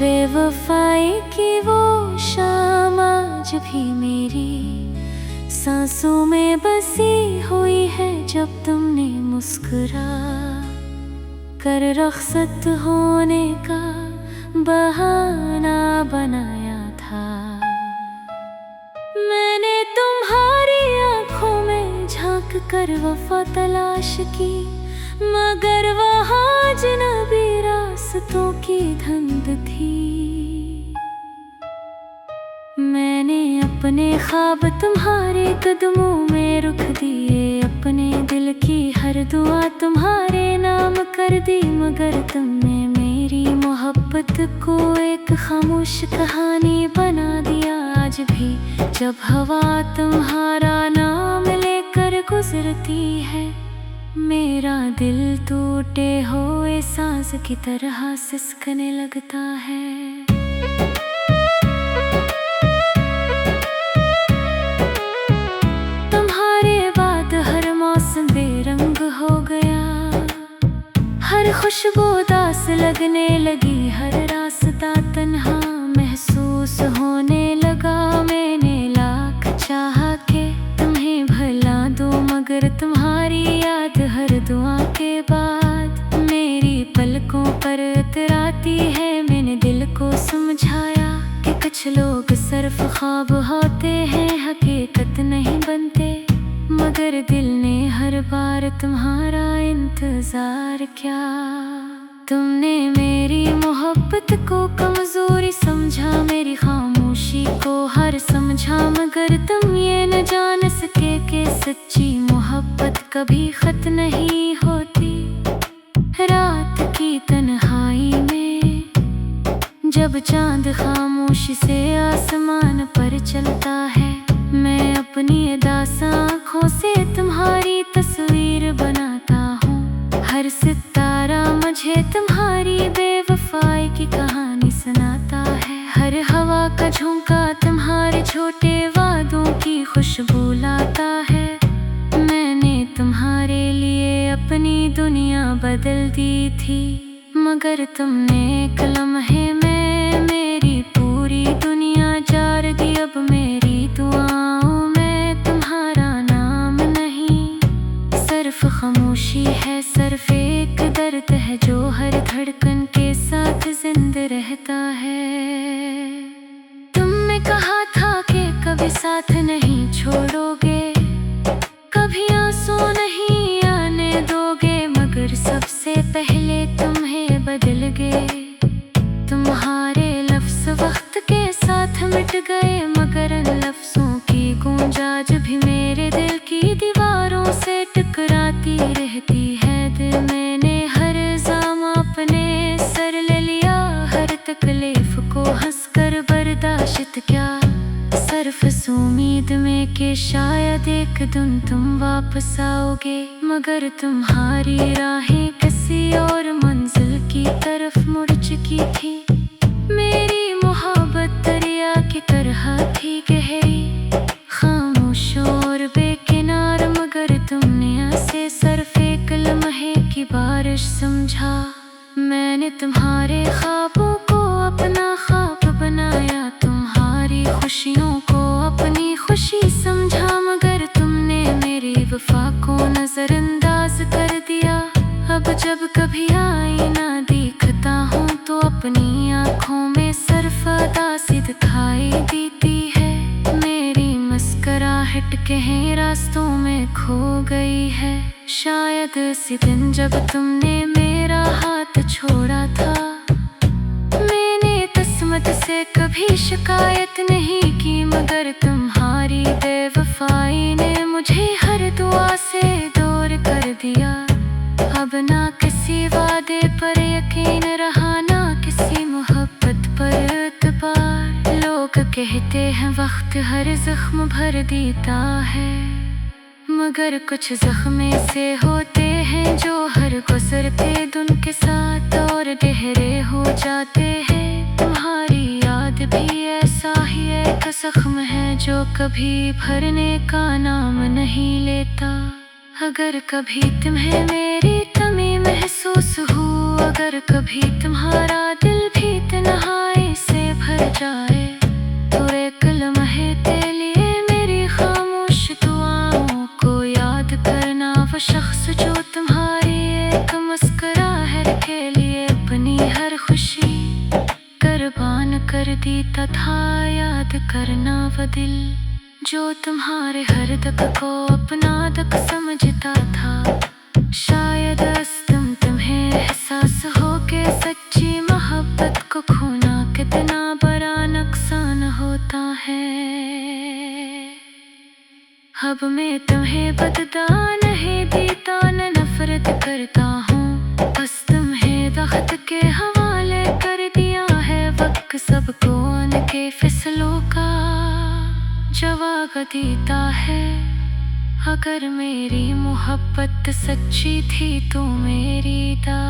बेवफाई की वो शाम आज भी मेरी सांसों में बसी हुई है। जब तुमने मुस्कुरा कर रुखसत होने का बहाना बनाया था, मैंने तुम्हारी आंखों में झांक कर वफा तलाश की, मगर वहाँ अजनबी रास्तों की धुंध थी। मैंने अपने ख्वाब तुम्हारे कदमों में रुख दिए, अपने दिल की हर दुआ तुम्हारे नाम कर दी, मगर तुमने मेरी मोहब्बत को एक खामोश कहानी बना दिया। आज भी जब हवा तुम्हारा नाम लेकर गुजरती है, मेरा दिल टूटे हुए सांस की तरह सिसकने लगता है। तुम्हारे बाद हर मौसम बेरंग हो गया, हर खुशबू उदास लगने लगी, हर रास्ता तन्हा महसूस होने लगा। मैंने लाख चाहा के तुम्हें भुला दूं, मगर तुम्हारी याद हर दुआ के बाद मेरी पलकों पर उतराती है। मैंने दिल को समझाया कि कुछ लोग सिर्फ ख्वाब होते हैं, हकीकत नहीं बनते, मगर दिल ने हर बार तुम्हारा इंतजार किया। तुमने मेरी मोहब्बत को कमजोरी समझा, मेरी खामोशी को हार समझा, मगर तुम ये न जान सके कि सच्ची मोहब्बत कभी खत नहीं होती। रात की तन्हाई में जब चांद खामोशी से आसमान पर चलता है, मैं अपनी अदास आँखों से तुम्हारी तस्वीर बनाता हूँ। हर सितारा मुझे तुम्हारी बेवफाई की कहानी सुनाता है, हर हवा का झोंका तुम्हारे छोटे वादों की खुशबू लाता है। मैंने तुम्हारे लिए अपनी दुनिया बदल दी थी, मगर तुमने एक लम्हे में मेरी पूरी दुनिया जार दी। अब मेरी दुआओं में तुम्हारा नाम नहीं, सिर्फ खामोशी है, सिर्फ एक दर्द है जो हर धड़कन के साथ जिंदा रहता है। तुमने कहा था कि कभी साथ नहीं छोड़ोगे, कभी आंसू नहीं आने दोगे, मगर सबसे पहले तुम्हें बदल गए। तुम्हारे लफ्ज़ वक्त के साथ मिट गए, मगर इन लफ्ज़ों की गूंज आज भी मेरे दिल की दीवारों से टकराती रहती है। दिल मैंने हर इल्ज़ाम अपने सर ले लिया, हर तकलीफ को हंसकर बर्दाश्त किया, सिर्फ इस उम्मीद में कि शायद एक दिन तुम वापस आओगे, मगर तुम्हारी राहें किसी और मंजिल की तरफ मुड़ चुकी थी। मेरी मोहब्बत दरिया की तरह थी गहरी, खामोश और बेकिनार, मगर तुमने ऐसे सिर्फ एक लम्हे की बारिश समझा। मैंने तुम्हारे ख्वाबों को अपना ख्वाब बनाया, तुम्हारी खुशियों को अपनी खुशी समझा, मगर तुमने मेरी वफा को नजरअंदाज कर दिया। अब जब कभी आईना देखता हूँ तो अपनी आँखों में सिर्फ उदासी दिखाई देती है। मेरी मुस्कुराहट कहीं रास्तों में खो गई है, शायद इसी दिन जब तुमने मेरा हाथ छोड़ा था। मैंने किस्मत से कभी शिकायत नहीं की, मगर तुम्हारी बेवफाई ने मुझे हर दुआ से दूर कर दिया। अब ना किसी वादे पर यकीन रहा, ना किसी मोहब्बत पर एतबार। लोग कहते हैं वक्त हर जख्म भर देता है, मगर कुछ जख्म से होते हैं जो हर गुजरते दिन के साथ और गहरे हो जाते हैं। तुम्हारी याद भी ऐसा ही एक जख्म है जो कभी भरने का नाम नहीं लेता। अगर कभी तुम्हें मेरी कमी महसूस हो, अगर कभी तुम्हारा दिल भी तन्हाई भर जाए। तो एक लम्हे के लिए मेरी खामोश दुआओं को याद करना, वो शख्स जो तुम्हारी एक मुस्कुराहट के लिए अपनी हर खुशी कुर्बान कर दी। तथा याद करना वो दिल जो तुम्हारे हर दुख को अपना दुख समझता था। शायद तुम तुम्हें एहसास हो के सच्ची मोहब्बत को खोना कितना बड़ा नुकसान होता है। अब मैं तुम्हें बदला नहीं देता, न नफरत करता हूँ, बस तुम्हें दख्त के हवाले कर दिया है। वक्त सबको उनके फैसलों का जवाब देता है। अगर मेरी मोहब्बत सच्ची थी तो मेरी दा